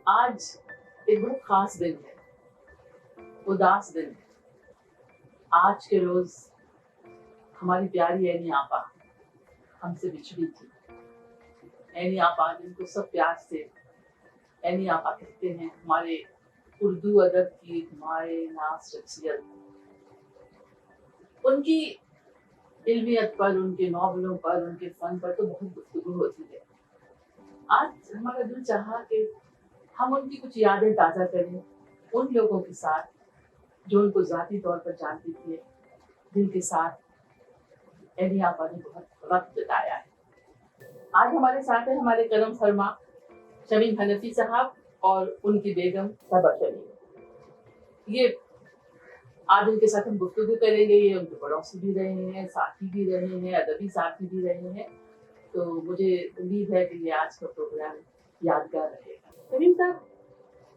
आज एक बहुत खास दिन है, उदास दिन है। आज के रोज हमारी प्यारी एनी आपा हमसे बिछड़ी थी। एनी आपा जिनको सब प्यार से एनी आपा कहते हैं, हमारे उर्दू अदब की हमारे नाज शख्सियत। उनकी इल्मियत पर, उनके नॉवलों पर, उनके फन पर तो बहुत गुफ्तगू होती है। आज हमारा दिल चाहा कि हम उनकी कुछ यादें ताज़ा करें उन लोगों के साथ जो उनको ज़ाती तौर पर जानते थे, जिनके साथ एनी आपा ने बहुत वक्त बिताया है। आज हमारे साथ है हमारे करम फरमा शमीम हनफी साहब और उनकी बेगम सबा शमीम। ये आज इनके साथ हम गुफ्तगू करेंगे। ये उनके पड़ोसी भी रहे हैं, साथी भी रहे हैं, अदबी साथी भी रहे हैं। तो मुझे उम्मीद है कि ये आज का प्रोग्राम यादगार रहेगा। शमीम साहब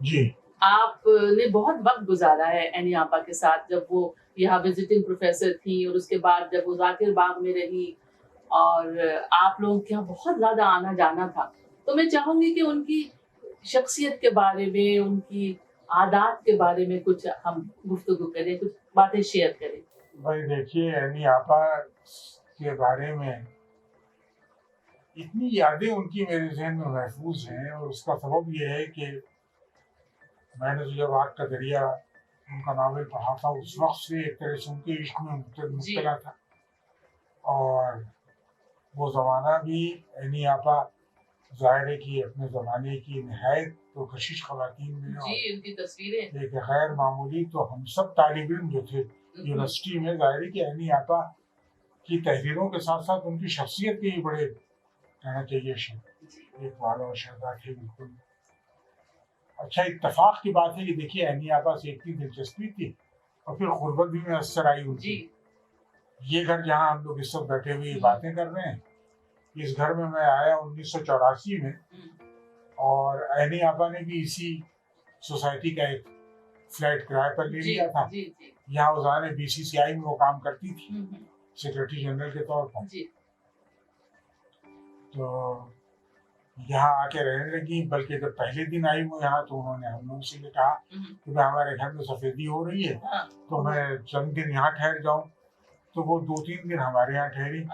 जी, आपने बहुत वक्त गुजारा है एनी आपा के साथ, जब वो यहाँ विजिटिंग प्रोफेसर थी और उसके बाद जब वो जाकिर बाग में रही और आप लोगों के यहाँ बहुत ज्यादा आना जाना था। तो मैं चाहूंगी कि उनकी शख्सियत के बारे में, उनकी आदात के बारे में कुछ हम गुफ्तगू करें, कुछ बातें शेयर करें। भाई देखिए, एनी आपा के बारे में इतनी यादें उनकी मेरे जहन में महफूज हैं, और उसका सबब ये है कि मैंने तो जब आग का दरिया उनका नावल पढ़ा था, उस वक्त से एक तरह से उनके इश्क में मुब्तला था। और वो ज़माना भी एनी आपा ज़ाहिर है कि अपने ज़माने की नहायत तो कशिश ख़वातीन में, जी, उनकी तस्वीरें एक गैर मामूली, तो हम सब तालिब इल्म जो थे यूनिवर्सिटी में, ज़ाहिर है कि एनी आपा की तहरीरों के साथ साथ उनकी शख्सियत के भी बड़े कहना चाहिए एक वाला और शहदा थे बिल्कुल। अच्छा, इत्तेफाक की बात है कि देखिए, एनी आपा से एक ही दिलचस्पी थी और फिर गुर्बत भी मैसर आई उनकी। ये घर जहाँ हम लोग इस वक्त बैठे हुए बातें कर रहे हैं, इस घर में मैं आया 1984 में, और एनी आपा ने भी इसी सोसाइटी का एक फ्लैट किराए पर ले लिया था। यहाँ उजाने BCCI में वो काम करती थी, सेक्रेटरी जनरल के तौर पर। तो यहाँ आके रहने लगी, बल्कि जब पहले दिन आई वो यहाँ, तो उन्होंने हम लोगों से कहा कि हमारे घर में सफेदी हो रही है, तो मैं चंद दिन यहाँ ठहर जाऊँ। तो वो 2-3 दिन हमारे यहाँ ठहरी,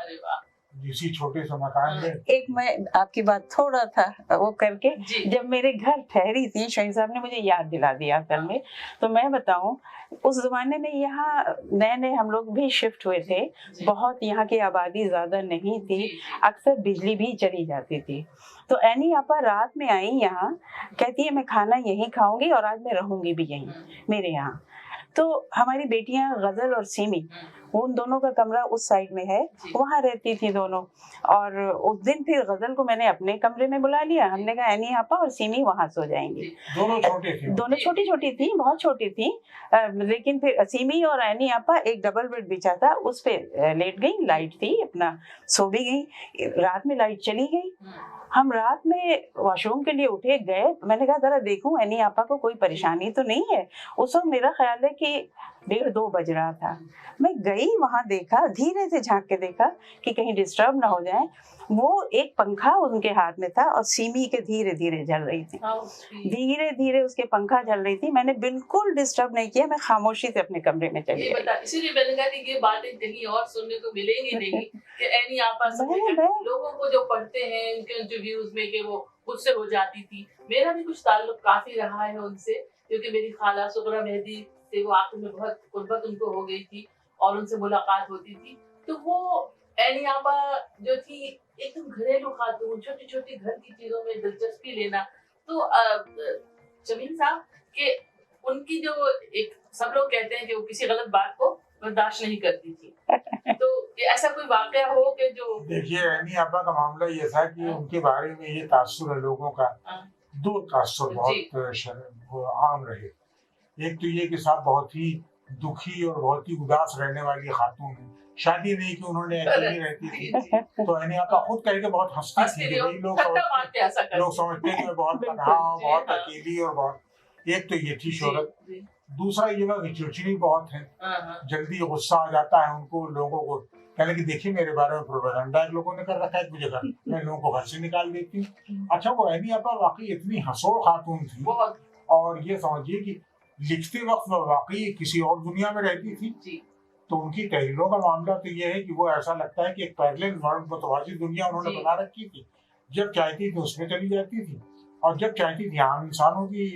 इसी छोटे से मकान में। एक मैं आपकी बात थोड़ा था वो करके, जब मेरे घर ठहरी थी, शहीद साहब ने मुझे याद दिला दिया असल में। तो मैं बताऊं, उस जमाने में यहाँ नए नए हम लोग भी शिफ्ट हुए थे, बहुत यहाँ की आबादी ज्यादा नहीं थी, अक्सर बिजली भी चली जाती थी। तो एनी आपा रात में आई यहाँ, कहती है मैं खाना यहीं खाऊंगी और आज मैं रहूंगी भी यहीं मेरे यहाँ। तो हमारी बेटियां गजल और सीमी, उन दोनों का कमरा उस साइड में है, वहाँ रहती थी दोनों। और उस दिन फिर गजल को मैंने अपने कमरे में बुला लिया, हमने कहा एनी आपा और सीमी वहाँ सो जाएंगी। दोनों छोटे थे, दोनों छोटी छोटी थी, बहुत छोटी थी, लेकिन फिर सीमी और एनी आपा एक डबल बेड बिछा था, उस पे लेट गई, लाइट थी, अपना सो भी गई। रात में लाइट चली गई, हम रात में वॉशरूम के लिए उठे गए, मैंने कहा जरा देखूं एनी आपा को कोई परेशानी तो नहीं है। उस वक्त मेरा ख्याल है कि 1:30-2 बज रहा था। मैं गई वहां, देखा, धीरे से झांक के देखा कि कहीं डिस्टर्ब ना हो जाए। वो एक पंखा उनके हाथ में था और सीमी के धीरे धीरे जल रही थी, धीरे धीरे उसके पंखा जल रही थी। मैंने बिल्कुल डिस्टर्ब नहीं किया, मैं खामोशी से अपने कमरे में चली गई। इसीलिए मैंने कहा कि ये बातें कहीं और सुनने को मिलेंगी नहीं कि एनी आपा लोगों को जो पढ़ते हैं उनके इंटरव्यूज में कि वो मुझसे हो जाती थी। मेरा भी कुछ ताल्लुक काफी रहा है उनसे, क्योंकि मेरी खाला सुगरा मेहदी से वो आखिर में बहुत कुर्बत उनको हो गई थी और उनसे मुलाकात होती थी। तो वो एनी आपा जो थी एकदम घरेलू खातून, छोटी छोटी घर की चीजों में दिलचस्पी लेना। तो शमीम साहब के उनकी जो एक, सब लोग कहते हैं कि वो किसी गलत बात को बर्दाश्त नहीं करती थी। तो ऐसा कोई वाकया हो कि जो, देखिए, एनी आपा का मामला ये था कि उनके बारे में ये तासुर है लोगों का, दो तासुर बहुत आम रहे। एक तो ये कि साहब बहुत ही दुखी और बहुत ही उदास रहने वाली खातून है, शादी नहीं की उन्होंने, अकेली रहती थी। तो एनी आपा खुद कह के बहुत हंसती थी कि भाई लोग समझते हैं बहुत तन्हा, बहुत अकेली और बहुत। एक तो ये थी शोहरत, दूसरा ये कि चिड़चिड़ी बहुत है, जल्दी गुस्सा आ जाता है उनको, लोगों को कहने कि देखिए मेरे बारे में प्रोपेगेंडा लोगों ने कर रखा है, मुझे घर मैं लोगों को घर से निकाल देती हूँ। अच्छा, वो ऐनी आपा वाकई इतनी हंसोड़ खातून थी, बहुत, और ये समझिए कि लिखते वक्त वो वाकई किसी और दुनिया में रहती थी। जी, तो उनकी तहरीरों का मामला तो ये है कि वो ऐसा लगता है कि एक पैरेलल वर्ल्ड मतवाजी दुनिया उन्होंने जी। बना रखी थी। जब चाहती थी उसमें चली जाती थी, और जब चाहती थी आम इंसानों की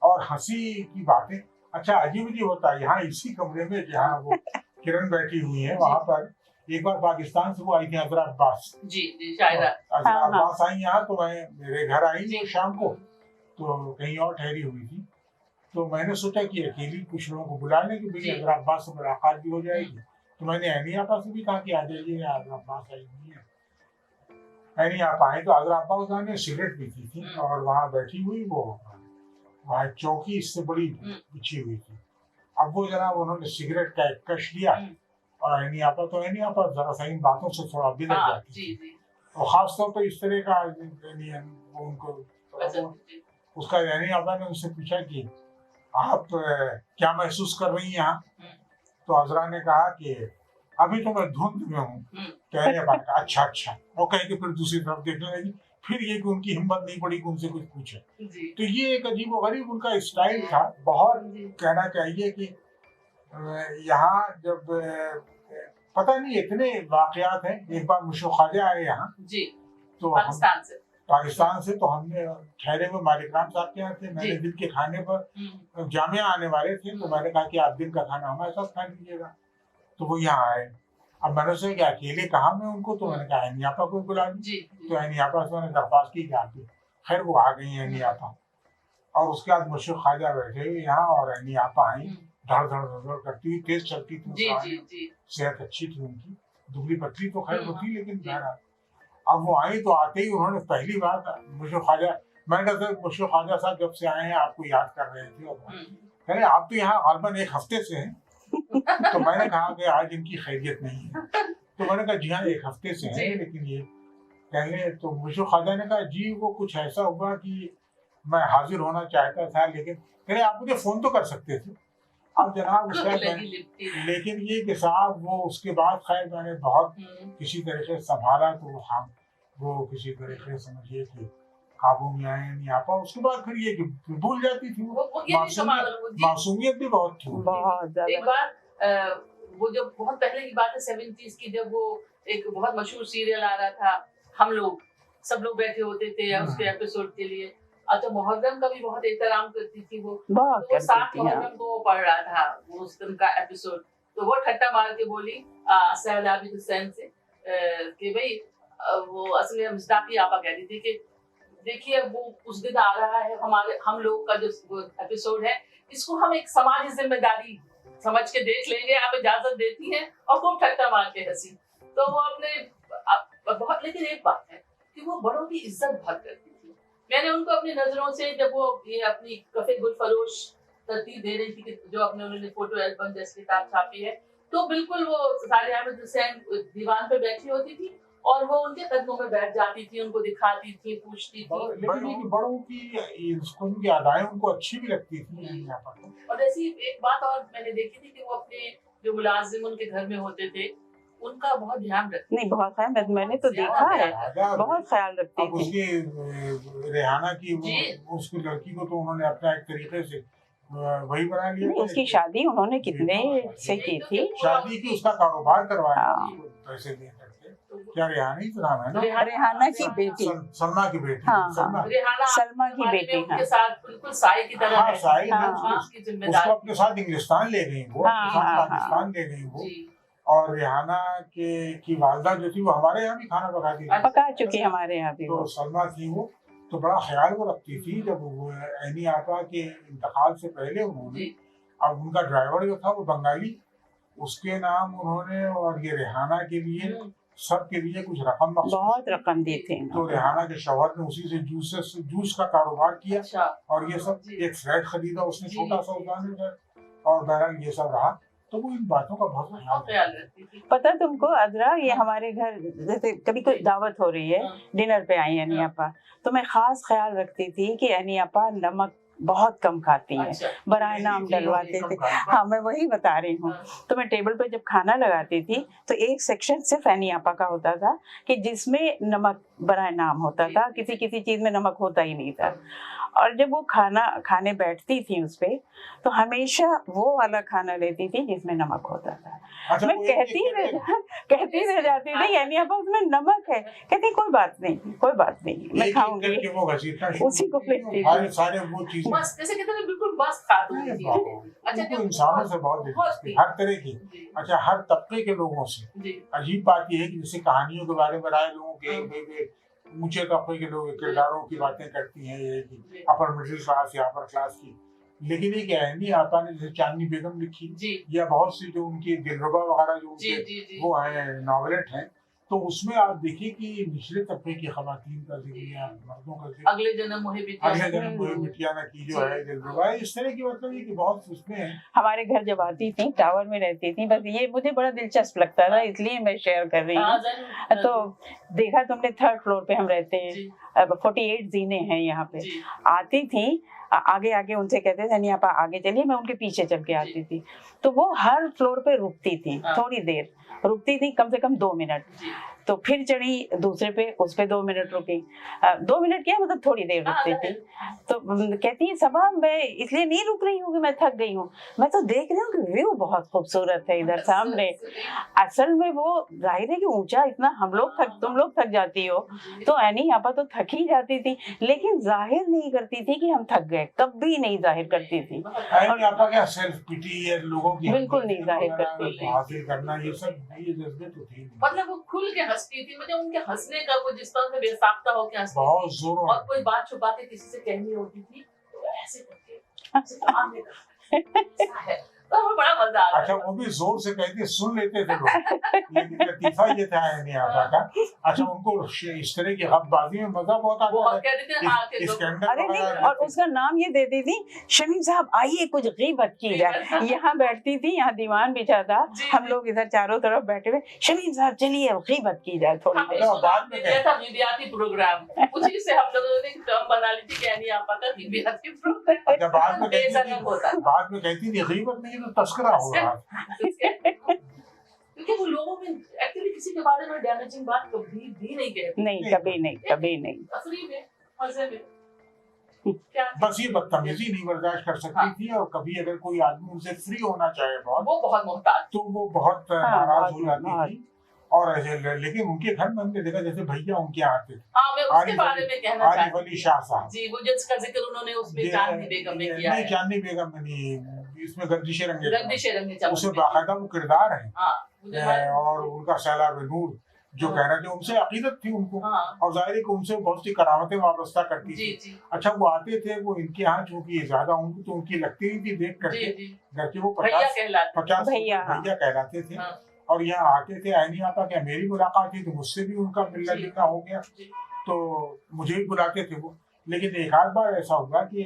और हंसी की बातें। अच्छा, अजीब अजीब होता है, यहाँ इसी कमरे में जहाँ वो किरण बैठी हुई है, वहाँ पर एक बार पाकिस्तान से वो आई थी अजरा अब्बास। जी, जी, शायरा। अजरा हाँ, हाँ। अब्बास आई यहाँ, तो मैं मेरे घर आई जी। वो शाम को, तो कहीं और ठहरी हुई थी। तो मैंने सोचा कि अकेली कुछ लोगों को बुला लें कि भाई जी। अजरा अब्बास से मुलाकात भी हो जाएगी। तो मैंने ऐनी आपा से भी कहा कि आ जाइए, अजरा अब्बास आई हुई है। ऐनी आप आए तो अजरा अब्बास ने सिगरेट पीती थी, और वहाँ बैठी हुई वो वहाँ एक चौकी इससे बड़ी बिछी हुई थी। अब वो जनाब उन्होंने सिगरेट का एक कश लिया, और ऐनी आपा जरा सा इन बातों से थोड़ा बिगड़ हाँ, जाती जी, थी, जी, और खासतौर पर इस तरह का वो उनको अच्छा, जी, उसका ऐनी आपा ने उनसे पूछा कि आप क्या महसूस कर रही हैं यहाँ? तो अजरा ने कहा कि अभी तो मैं धुंध में हूँ। कहने का अच्छा अच्छा, और कहीं कि फिर दूसरी तरफ देखने लगी। फिर ये कि उनकी हिम्मत नहीं पड़ी कि उनसे कुछ पूछे। जी, तो ये एक अजीब व गरीब उनका स्टाइल था। बहुत जी, कहना चाहिए कि यहाँ जब पता नहीं इतने वाकयात हैं। एक बार मुशो ख्वाजा आए यहाँ, जी, तो हम पाकिस्तान से, तो हमने ठहरे हुए मालिक राम साहब के यहाँ थे। मैंने दिन के खाने पर जामिया आने वाले थे, तो मैंने कहा कि आप दिन का खाना हमारे साथ खा लीजिएगा। तो वो यहाँ आए। अब मैंने सोचा कि अकेले कहा मैं उनको, तो मैंने कहा ऐनी आपा को बुला दी। जी, तो ऐनी आपा से मैंने दरख्वास्त की कि आप भी। खैर वो आ गई ऐनी आपा, और उसके बाद मुशो ख्वाजा बैठे हुए यहाँ, और ऐनी आपा आई धड़ धड़ धड़ धड़ करती हुई, तेज चलती थी। जी, जी, जी, सेहत अच्छी थी उनकी, दुबली पतली तो खैर होती, लेकिन बहरहाल अब वो आई तो आते ही उन्होंने पहली बात मुशो ख्वाजा, मैंने कहा मुशो ख्वाजा साहब जब से आए हैं आपको याद कर रहे थे, और कह रहे आप तो यहाँ गलबन एक हफ्ते से हैं। तो मैंने कहा कि आज इनकी खैरियत नहीं है। तो मैंने कहा जी हाँ, एक हफ्ते से हैं, लेकिन ये कहने, तो मुशो ख्वाजा ने कहा जी वो कुछ ऐसा हुआ कि मैं हाजिर होना चाहता था, लेकिन कह रहे आप मुझे फोन तो कर सकते थे। अब जनाब उसका लेकिन ये कि साहब वो उसके बाद खैर मैंने बहुत किसी तरीके से संभाला, तो हम वो किसी तरीके से समझिए कि काबू में आए नहीं आ पाओ। उसके बाद फिर ये कि भूल जाती थी वो मासूमियत भी बहुत थी। बहुत ज्यादा। एक बार वो जब बहुत पहले की बात है 70s की, जब वो एक बहुत मशहूर सीरियल आ रहा था, हम लोग सब लोग बैठे होते थे उसके एपिसोड के लिए। अच्छा, मुहर्रम का भी बहुत एहतराम करती थी वो, तो 7 मुहर्रम को पढ़ रहा था वो उस दिन का एपिसोड। तो वो ठट्टा मार के बोली सैयद आबिद हुसैन से कि भाई वो असल में मुस्ताफी आपा कह रही थी कि देखिए वो उस दिन आ रहा है, हम लोग का जो एपिसोड है, इसको हम एक समाजी जिम्मेदारी समझ के देख लेंगे, आप इजाजत देती हैं, और खूब ठट्टा मार के हंसी। तो वो अपने बहुत, लेकिन एक बात है कि वो बड़ों की इज्जत बहुत करती थी। मैंने उनको अपनी नजरों से, जब वो ये अपनी कफे गुलफरोश तरतीब दे रही थी कि जो अपने उन्होंने फोटो एल्बम जैसी किताब छापी है, तो बिल्कुल वो सारे आबिद हुसैन दीवान पे बैठी होती थी और वो उनके कदमों में बैठ जाती थी, उनको दिखाती थी, पूछती थी। लेकिन बड़ों की अदाएं उनको अच्छी भी लगती थी। और ऐसी एक बात और मैंने देखी थी कि वो अपने जो मुलाजिम उनके घर में होते थे उनका बहुत ध्यान रखती। नहीं, बहुत ख्याल, मैंने तो देखा है, बहुत ख्याल रखती थी। उसकी रेहाना की उसकी लड़की को तो उन्होंने अपना एक तरीके से वही बना लिया। उसकी शादी उन्होंने कितने से की थी, शादी की, उसका कारोबार करवाया पैसे दे करके। क्या रेहाना ही तो नाम है ना? रेहाना की बेटी, सलमा की बेटी। हाँ, सलमा की बेटी उनके साथ बिल्कुल साई की तरह है। साई उसको अपने साथ इंग्लिस्तान ले गई वो, पाकिस्तान ले गई वो। और रेहाना की वालदा जो थी वो हमारे यहाँ भी खाना पकाती थी, पका चुकी हमारे यहाँ भी। तो सलमा थी वो, तो बड़ा ख्याल वो रखती थी। जब वो ऐनी आपा के इंतकाल से पहले उन्होंने, अब उनका ड्राइवर जो था वो बंगाली, उसके नाम उन्होंने और ये रेहाना के लिए सबके लिए कुछ रकम, बहुत रकम दी थी। तो रेहाना के शौहर ने उसी से जूस का कारोबार किया, और ये सब एक फ्लैट खरीदा उसने छोटा सा उठाने का, और बहरहाल ये सब रहा। तो वो इन बातों का बहुत ख्याल रखती थी। पता तुमको अदरा, ये हमारे घर जैसे कभी कोई दावत हो रही है, डिनर पे आई अनी आपा, तो मैं खास ख्याल रखती थी कि अनी आपा नमक बहुत कम खाती हैं। अच्छा। बराए नाम डलवाते थे। हाँ, मैं वही बता रही हूँ। तो मैं टेबल पे जब खाना लगाती थी तो एक सेक्शन सिर्फ एनी आपा का होता था कि जिसमें नमक बराए नाम होता था, किसी किसी चीज में नमक होता ही नहीं था। और जब वो खाना खाने बैठती थी उस पे तो हमेशा वो वाला खाना लेती थी जिसमें नमक होता था। अच्छा, मैं वो कहती रह जाती थी यानी अब उसमें नमक है, कहती कोई बात नहीं मैं खाऊंगी, वो घसीटना शुरू उसी को लेती सारे सारे वो चीजें बस जैसे कहते हैं बिल्कुल बस खा दूंगी चीजें। अच्छा, उनको जब इंसानों से बहुत दिलचस्पी, हर तरह की, जी अच्छा हर तबके के लोगों से। जी अजीब बात यह है कि जैसे कहानियों के बारे में राय लोगों के वे ऊंचे तबके के लोग किरदारों की बातें करती हैं, ये कि अपर मिडिल क्लास या अपर क्लास की, लेकिन ये क्या है नहीं आपा ने जैसे चांदनी बेगम लिखी जी या बहुत सी जो उनकी दिलरुबा वगैरह जो जी उनके जी जी वो है नॉवलेट हैं, तो उसमें आप देखिए कि निचले तबके की खवातीन का जिक्र या मर्दों का जिक्र, अगले जन्म मोहे बिटिया अगले जन्म मोहे बिटियाना की जो है दिलरुबा, इस तरह की मतलब ये कि बहुत उसमें है। हमारे घर जब आती थी टावर में रहती थी, बस ये मुझे बड़ा दिलचस्प लगता था इसलिए मैं शेयर कर रही हाँ, हूँ। जरूर, तो देखा तुमने 3rd फ्लोर पे हम रहते हैं, जी 48 जीने हैं यहाँ पे। जी आती थी आगे आगे उनसे कहते थे नहीं आप आगे चलिए, मैं उनके पीछे चल के आती थी। तो वो हर फ्लोर पे रुकती थी, हाँ। थोड़ी देर रुकती थी, कम से कम 2 मिनट। जी तो फिर चढ़ी दूसरे पे, उस पे 2 मिनट रुकी। 2 मिनट क्या मतलब थोड़ी देर हाँ, रुकती थी। तो कहती है सबा मैं इसलिए नहीं रुक रही हूँ कि मैं थक गई हूँ, मैं तो देख रही हूँ कि व्यू बहुत खूबसूरत है इधर सामने। असल में वो जाहिर है कि ऊंचा इतना तुम लोग थक जाती हो, तो एनी आपा तो थक ही जाती थी, लेकिन जाहिर नहीं करती थी कि हम थक गए, कभी नहीं जाहिर करती थी। और आपका क्या सेल्फ पिटी या लोगों की बिल्कुल नहीं जाहिर करती थी। हासिल करना ये सब ये जज्बे तो थे नहीं। मतलब वो खुल के हंसती थी, मतलब उनके हंसने का वो जिस तरह से बेसाख्ता होके हंसती बहुत थी, जोरों और कोई बात छुपा के किसी से कहनी होती थी तो ऐसे करके ऐसे काम नहीं करती ऐसा है, तो हमें बड़ा मजा आता अच्छा था। वो भी जोर से कहते सुन लेते थे लोग, लेकिन लतीफा ये था नहीं आता था। अच्छा उनको इस तरह की हकबाजी में मजा बहुत वो आता था। कहते थे हाँ के लोग स्कैंडल अरे नहीं, वगैरह और उसका नाम ये देती थी शमीम साहब आइए कुछ गीबत की जाए। यहाँ बैठती थी, यहाँ दीवान बिछा था, जी, हम जी। लोग इधर चारों तरफ बैठे हुए, शमीम साहब चलिए गीबत की जाए थोड़ी हमने देर। इसको नाम दे दिया था विद्यार्थी प्रोग्राम, उसी से हम लोगों ने टर्म बना ली थी कि यानी आपा का विद्यार्थी प्रोग्राम अच्छा बाद में बेजनक होता था। बाद में कहती थी गीबत नहीं तो तस्करा हो रहा था। क्योंकि वो लोगों में एक्चुअली किसी के बारे में डैमेजिंग बात कभी भी नहीं कहते, नहीं कभी नहीं। तफरीह में मजे में क्या बस ये बदतमीजी नहीं बर्दाश्त कर सकती हाँ। थी, और कभी अगर कोई आदमी उनसे फ्री होना चाहे बहुत वो बहुत मोहताज तो वो बहुत हाँ, नाराज बहुत, हो जाती बहुत। थी। और ऐसे लेकिन उनके घर में हमने देखा जैसे भैया उनके यहाँ आते थे, हाँ, मैं उसके आरिफ बारे में कहना आरिफ चाहती अली हूँ। शाह साहब जी, वो जिसका जिक्र उन्होंने उसमें चांदनी बेगम ने किया नहीं है, चांदनी बेगम में नहीं, इसमें गर्दिशे रंगे गर्दिशे रंगे चमन उसमें में। बाकायदा वो किरदार है। हाँ, मुझे मालूम और उनका सैलाब नूर जो हाँ। कहना चाहिए उनसे अकीदत थी उनको, हाँ, और जाहिर है कि उनसे बहुत सी करामतें वाबस्ता करती जी थी। जी अच्छा वो आते थे, वो इनके यहाँ चूंकि ज्यादा उनको तो उनकी लगती नहीं थी देख जी करके, जी घर के वो भैया 50 कहलाते 50 भैया, हाँ। भैया कहलाते थे। हाँ, और यहाँ आते थे, आईनी आपा क्या मेरी मुलाकात थी तो मुझसे भी उनका मिलना जी। जुलना हो गया, जी। तो मुझे भी बुलाते थे वो। लेकिन एक आध बार ऐसा हुआ कि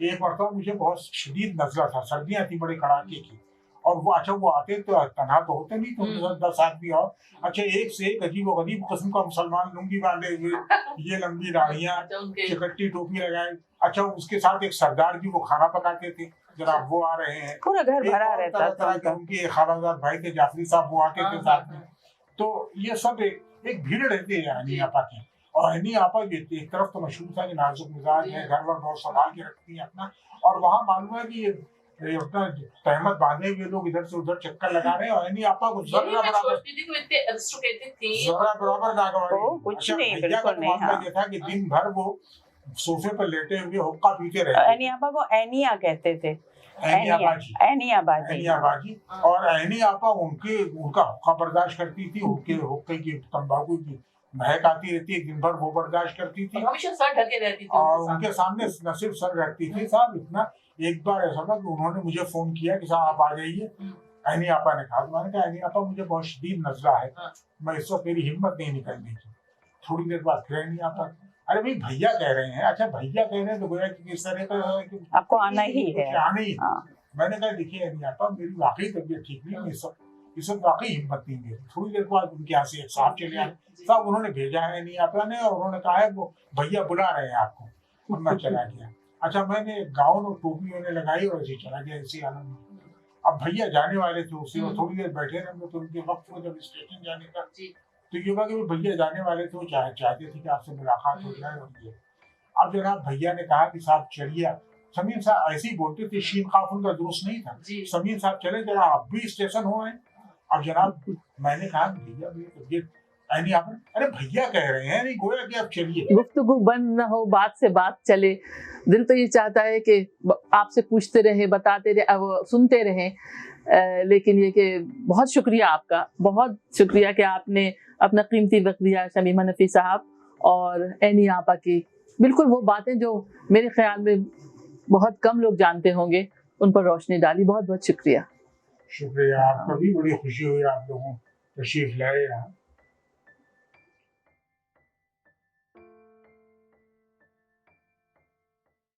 एक मरतबा मुझे बहुत शदीद नजला था, सर्दियाँ थी बड़े कड़ाके की, और वो अच्छा वो आते तो तनहा तो होते नहीं, तो उनके साथ 10 आदमी और अच्छा एक से एक अजीब और गरीब किस्म का मुसलमान लुंगी बांधे हुए, ये लंबी दाढ़ियाँ, अच्छा उनके चिकट्टी टोपी लगाए। अच्छा उसके साथ एक सरदार जी वो खाना पकाते थे, जनाब वो आ रहे हैं। पूरा घर एक भरा और रहता तरह था तरह के उनका। उनके खालाजाद भाई थे, जाफरी साहब वो आते थे हाँ, साथ में। हाँ, तो ये सब एक भीड़ रहती है अहनी आपा की। और अहनी आपा ये एक तरफ तो मशहूर था कि नाजुक मिजाज है, घर वर बहुत संभाल के रखती है अपना, और वहाँ मालूम है कि ये अपना तहमत बांधे हुए लोग इधर से उधर चक्कर लगा रहे हैं, और अहनी आपा को यही जरा मैं बराबर सोचती थी कि वो इतने एरिस्टोक्रेटिक थी। जरा बराबर नागवाड़ी। ओ, कुछ अच्छा, नहीं, भैया का बिल्कुल तो नहीं, मामला हाँ। ये था कि दिन भर वो सोफे पर लेटे हुए हुक्का पीते रहते एनी आपा को एनिया कहते थे, अहनी आपा जी, एनिया बाजी। अहनी आपा जी। और अहनी आपा उनका हुक्का बर्दाश्त करती थी, हुक्के की तंबाकू की महक आती रहती है, दिन भर वो बर्दाश्त करती थी, हमेशा सर ढके रहती थी और उनके उनके सामने न सिर्फ सर रखती थी साहब इतना। एक बार ऐसा था कि उन्होंने मुझे फोन किया कि साहब आप आ जाइए। अहनी आपा ने कहा, मैंने कहा अहनी आपा मुझे बहुत शदीद नजला है, हाँ। मैं इस वक्त मेरी हिम्मत नहीं निकलने की। थोड़ी देर बाद फिर अहनी आपा, अरे भाई भैया कह रहे हैं। अच्छा भैया कह रहे हैं तो गोया कि इस तरह का आपको आना ही है। आना ही है। हाँ। मैंने कहा देखिए अहनी आपा मेरी वाकई तबीयत ठीक नहीं है, इस वक्त वाकई हिम्मत नहीं मेरी। थोड़ी देर बाद उनके यहाँ से एक साहब चले आए, साहब उन्होंने भेजा है नहीं आपा ने, और उन्होंने कहा है वो भैया बुला रहे हैं आपको, और मैं चला गया। अच्छा मैंने गाउन और टोपी मैंने लगाई और ऐसे चला गया इसी आनंद में। अब भैया जाने वाले थे उससे और थोड़ी देर बैठे रहे तो उनके वक्त को जब स्टेशन जाने का तो ये हुआ कि वो भैया जाने वाले थे, वो चाहते थे कि आपसे मुलाकात हो जाए और ये। अब जनाब भैया ने कहा कि साहब चलिए, समीर साहब ऐसे ही बोलते थे, शीन खाफ उनका दोस्त नहीं था, समीर साहब चले जरा आप भी स्टेशन हो आए। अब जनाब मैंने कहा भैया तबीयत नहीं आप, अरे भैया कह रहे हैं नहीं गोया कि आप चलिए। गुफ्तगू बंद न हो, बात से बात चले। दिल तो ये चाहता है कि आपसे पूछते रहे, बताते रहे, सुनते रहे, लेकिन ये कि बहुत शुक्रिया आपका, बहुत शुक्रिया कि आपने अपना कीमती वक्त दिया शमीमा नफी साहब और एनी आपा की बिल्कुल वो बातें जो मेरे ख्याल में बहुत कम लोग जानते होंगे, उन पर रोशनी डाली। बहुत बहुत शुक्रिया। शुक्रिया आपका भी, बड़ी खुशी हुई आप लोगों तशरीफ लाए यहाँ।